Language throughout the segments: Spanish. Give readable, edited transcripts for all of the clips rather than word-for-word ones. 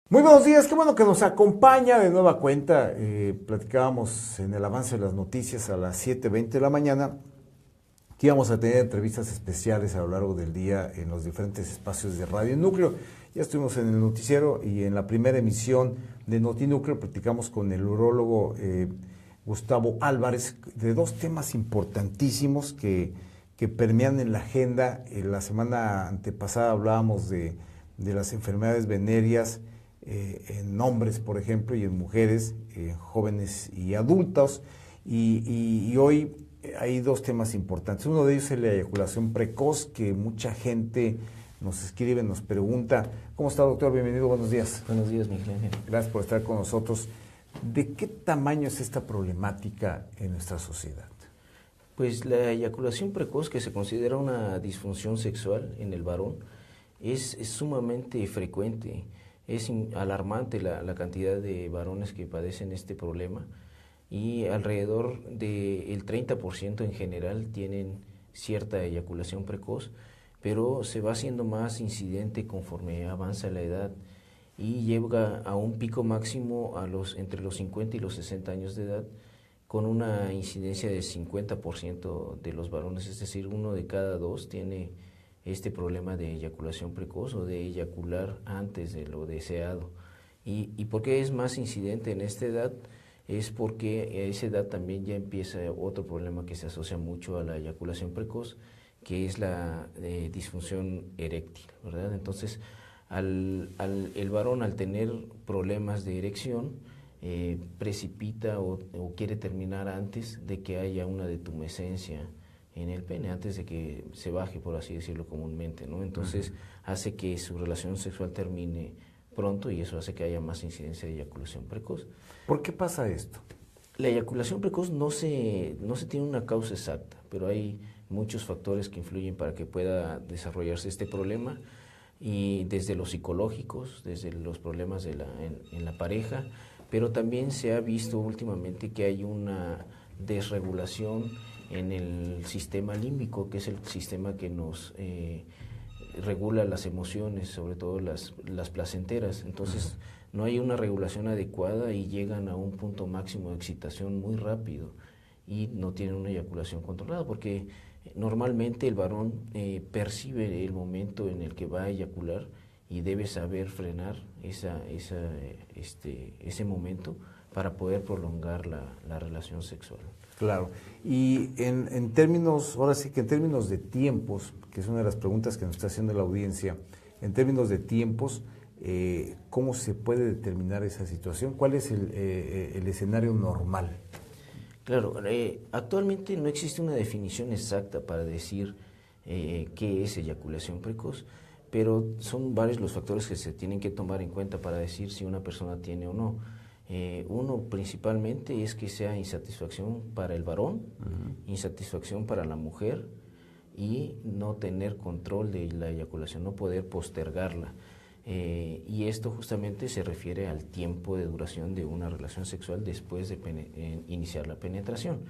Muy buenos días, qué bueno que nos acompaña de nueva cuenta. Platicábamos en el avance de las noticias a las 7:20 de la mañana que íbamos a tener entrevistas especiales a lo largo del día en los diferentes espacios de Radio Núcleo. Ya estuvimos en el noticiero y en la primera emisión de Notinúcleo platicamos con el urólogo Gustavo Álvarez de dos temas importantísimos que permean en la agenda. La semana antepasada hablábamos de las enfermedades venéreas en hombres, por ejemplo, y en mujeres, jóvenes y adultos. Y hoy hay dos temas importantes. Uno de ellos es la eyaculación precoz, que mucha gente nos escribe, nos pregunta. ¿Cómo está, doctor? Bienvenido, buenos días. Buenos días, Miguel Ángel. Gracias por estar con nosotros. ¿De qué tamaño es esta problemática en nuestra sociedad? Pues la eyaculación precoz, que se considera una disfunción sexual en el varón, es sumamente frecuente. Es alarmante la cantidad de varones que padecen este problema y alrededor del 30% en general tienen cierta eyaculación precoz, pero se va haciendo más incidente conforme avanza la edad y llega a un pico máximo entre los 50 y los 60 años de edad, con una incidencia del 50% de los varones, es decir, uno de cada dos tiene este problema de eyaculación precoz o de eyacular antes de lo deseado. ¿Y por qué es más incidente en esta edad? Es porque a esa edad también ya empieza otro problema que se asocia mucho a la eyaculación precoz, que es la disfunción eréctil, ¿verdad? Entonces, el varón al tener problemas de erección, precipita o quiere terminar antes de que haya una detumescencia en el pene, antes de que se baje, por así decirlo comúnmente, ¿no? Entonces hace que su relación sexual termine pronto y eso hace que haya más incidencia de eyaculación precoz. ¿Por qué pasa esto? La eyaculación precoz no se tiene una causa exacta, pero hay muchos factores que influyen para que pueda desarrollarse este problema, y desde los psicológicos, desde los problemas en la pareja, pero también se ha visto últimamente que hay una desregulación en el sistema límbico, que es el sistema que nos regula las emociones, sobre todo las placenteras. Entonces no hay una regulación adecuada y llegan a un punto máximo de excitación muy rápido y no tienen una eyaculación controlada, porque normalmente el varón percibe el momento en el que va a eyacular y debe saber frenar ese momento para poder prolongar la relación sexual. Claro. Y en términos, ahora sí que en términos de tiempos, que es una de las preguntas que nos está haciendo la audiencia, en términos de tiempos, ¿cómo se puede determinar esa situación? ¿Cuál es el escenario normal? Claro, actualmente no existe una definición exacta para decir qué es eyaculación precoz, pero son varios los factores que se tienen que tomar en cuenta para decir si una persona tiene o no. Uno principalmente es que sea insatisfacción para el varón, insatisfacción para la mujer y no tener control de la eyaculación, no poder postergarla. Y esto justamente se refiere al tiempo de duración de una relación sexual después de iniciar la penetración.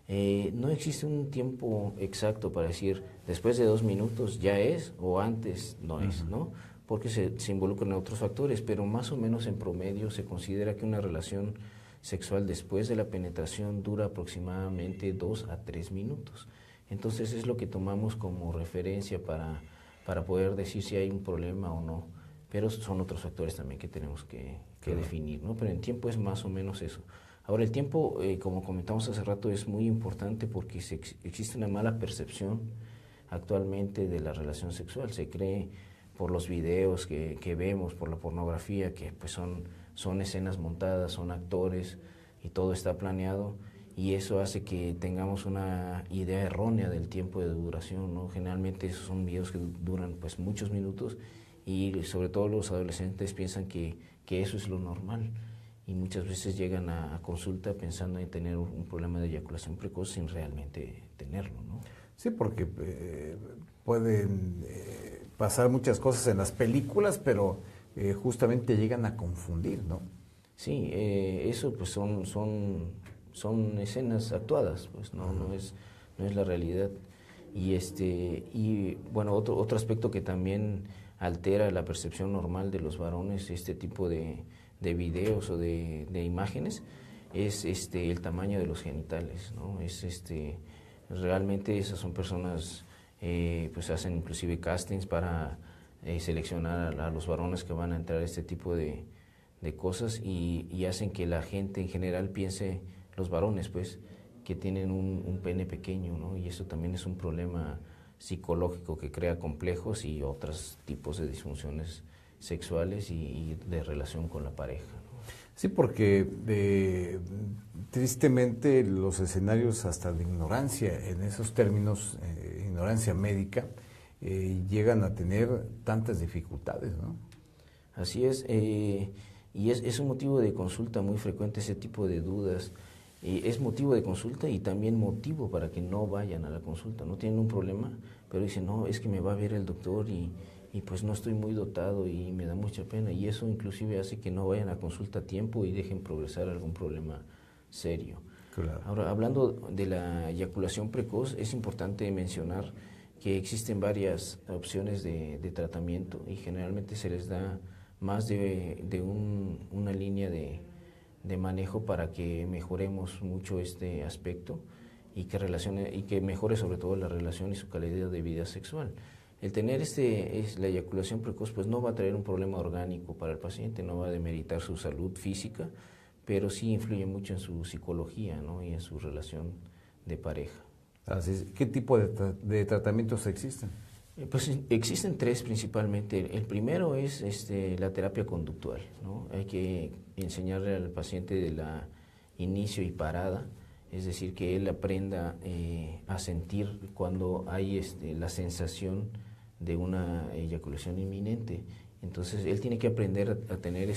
No existe un tiempo exacto para decir después de 2 minutos ya es o antes no es, ¿no? Porque se involucran otros factores, pero más o menos en promedio se considera que una relación sexual después de la penetración dura aproximadamente 2 a 3 minutos. Entonces es lo que tomamos como referencia para poder decir si hay un problema o no, pero son otros factores también que tenemos que definir, ¿no? Pero en tiempo es más o menos eso. Ahora, el tiempo, como comentamos hace rato, es muy importante porque existe una mala percepción actualmente de la relación sexual. Se cree por los videos que vemos, por la pornografía, que pues son escenas montadas, son actores y todo está planeado, y eso hace que tengamos una idea errónea del tiempo de duración, ¿no? Generalmente esos son videos que duran pues muchos minutos y sobre todo los adolescentes piensan que eso es lo normal y muchas veces llegan a consulta pensando en tener un problema de eyaculación precoz sin realmente tenerlo, ¿no? Sí, porque pueden pasar muchas cosas en las películas, pero justamente llegan a confundir, ¿no? Sí, eso pues son escenas actuadas, pues no es la realidad. Y bueno, otro aspecto que también altera la percepción normal de los varones este tipo de videos o de imágenes es el tamaño de los genitales, ¿no? Realmente esas son personas, pues hacen inclusive castings para seleccionar a los varones que van a entrar a este tipo de cosas y hacen que la gente en general piense, los varones pues, que tienen un pene pequeño, ¿no? Y eso también es un problema psicológico que crea complejos y otros tipos de disfunciones sexuales y de relación con la pareja, ¿no? Sí, porque tristemente los escenarios hasta de ignorancia, en esos términos, ignorancia médica, llegan a tener tantas dificultades, ¿no? Así es, y es un motivo de consulta muy frecuente ese tipo de dudas. Es motivo de consulta y también motivo para que no vayan a la consulta. No tienen un problema, pero dicen, no, es que me va a ver el doctor y pues no estoy muy dotado y me da mucha pena. Y eso inclusive hace que no vayan a consulta a tiempo y dejen progresar algún problema serio. Claro. Ahora, hablando de la eyaculación precoz, es importante mencionar que existen varias opciones de tratamiento y generalmente se les da más de una línea de manejo para que mejoremos mucho este aspecto y que mejore sobre todo la relación y su calidad de vida sexual. El tener la eyaculación precoz pues no va a traer un problema orgánico para el paciente, no va a demeritar su salud física, pero sí influye mucho en su psicología, ¿no? Y en su relación de pareja. Así es. ¿Qué tipo de tratamientos existen? Pues existen tres principalmente. El primero es la terapia conductual, ¿no? Hay que enseñarle al paciente de la inicio y parada, es decir, que él aprenda a sentir cuando hay la sensación de una eyaculación inminente. Entonces él tiene que aprender a tener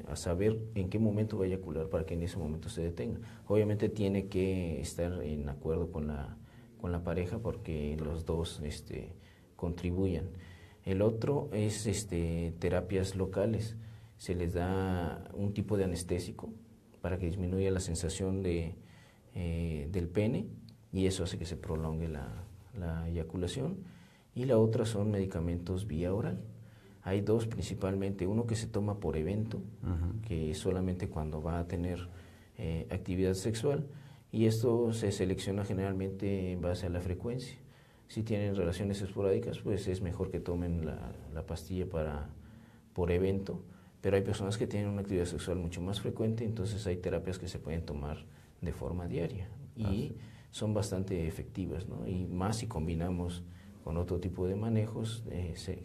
a saber en qué momento va a eyacular para que en ese momento se detenga. Obviamente tiene que estar en acuerdo con la pareja porque los dos contribuyan. El otro es terapias locales. Se les da un tipo de anestésico para que disminuya la sensación del pene y eso hace que se prolongue la eyaculación. Y la otra son medicamentos vía oral. Hay dos principalmente, uno que se toma por evento, que es solamente cuando va a tener actividad sexual, y esto se selecciona generalmente en base a la frecuencia. Si tienen relaciones esporádicas, pues es mejor que tomen la pastilla por evento, pero hay personas que tienen una actividad sexual mucho más frecuente, entonces hay terapias que se pueden tomar de forma diaria y son bastante efectivas, ¿no? Y más si combinamos con otro tipo de manejos,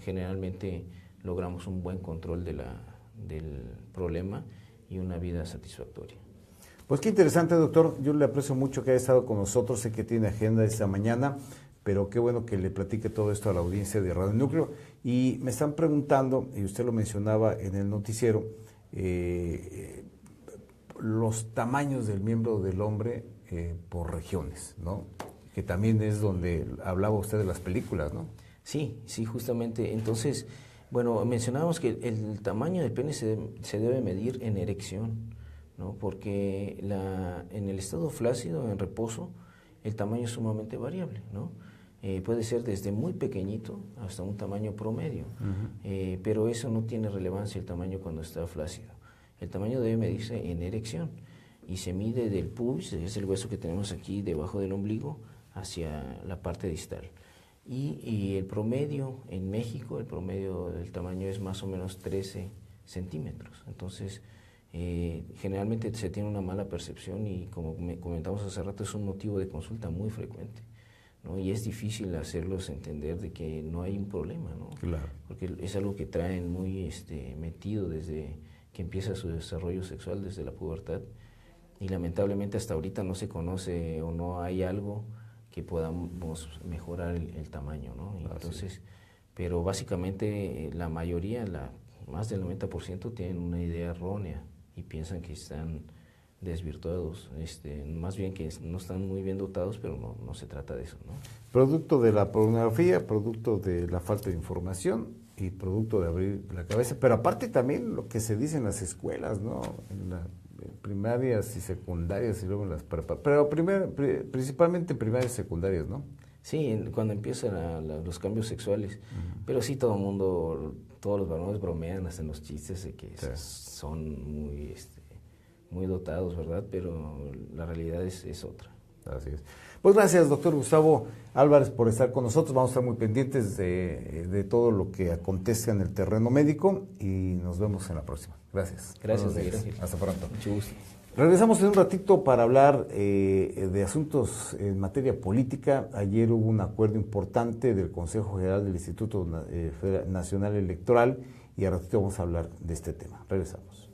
generalmente logramos un buen control del problema y una vida satisfactoria. Pues qué interesante, doctor. Yo le aprecio mucho que haya estado con nosotros. Sé que tiene agenda esta mañana, pero qué bueno que le platique todo esto a la audiencia de Radio Núcleo. Y me están preguntando, y usted lo mencionaba en el noticiero, los tamaños del miembro del hombre por regiones, ¿no? Que también es donde hablaba usted de las películas, ¿no? Sí, justamente. Entonces, bueno, mencionábamos que el tamaño del pene se debe medir en erección, ¿no? Porque en el estado flácido, en reposo, el tamaño es sumamente variable, ¿no? Puede ser desde muy pequeñito hasta un tamaño promedio, pero eso no tiene relevancia el tamaño cuando está flácido. El tamaño debe medirse en erección y se mide del pubis, es el hueso que tenemos aquí debajo del ombligo, hacia la parte distal. Y el promedio en México, el promedio del tamaño es más o menos 13 centímetros. Entonces, generalmente se tiene una mala percepción y como comentamos hace rato, es un motivo de consulta muy frecuente, ¿no? Y es difícil hacerlos entender de que no hay un problema, ¿no? Claro. Porque es algo que traen muy metido desde que empieza su desarrollo sexual, desde la pubertad, y lamentablemente hasta ahorita no se conoce o no hay algo que podamos mejorar el tamaño, ¿no? Y entonces, pero básicamente la mayoría, más del 90% tienen una idea errónea y piensan que están desvirtuados, más bien que no están muy bien dotados, pero no se trata de eso, ¿no? Producto de la pornografía, producto de la falta de información y producto de abrir la cabeza, pero aparte también lo que se dice en las escuelas, ¿no? En primarias y secundarias y luego en las pero principalmente en primarias y secundarias, ¿no? Sí, cuando empiezan los cambios sexuales. Pero sí, todo el mundo, todos los varones bromean hasta en los chistes de que son muy, muy dotados, ¿verdad? Pero la realidad es otra. Así es. Pues gracias, doctor Gustavo Álvarez, por estar con nosotros. Vamos a estar muy pendientes de todo lo que acontezca en el terreno médico y nos vemos en la próxima. Gracias. Gracias, gracias. Hasta pronto. Mucho gusto. Regresamos en un ratito para hablar de asuntos en materia política. Ayer hubo un acuerdo importante del Consejo General del Instituto Nacional Electoral y a ratito vamos a hablar de este tema. Regresamos.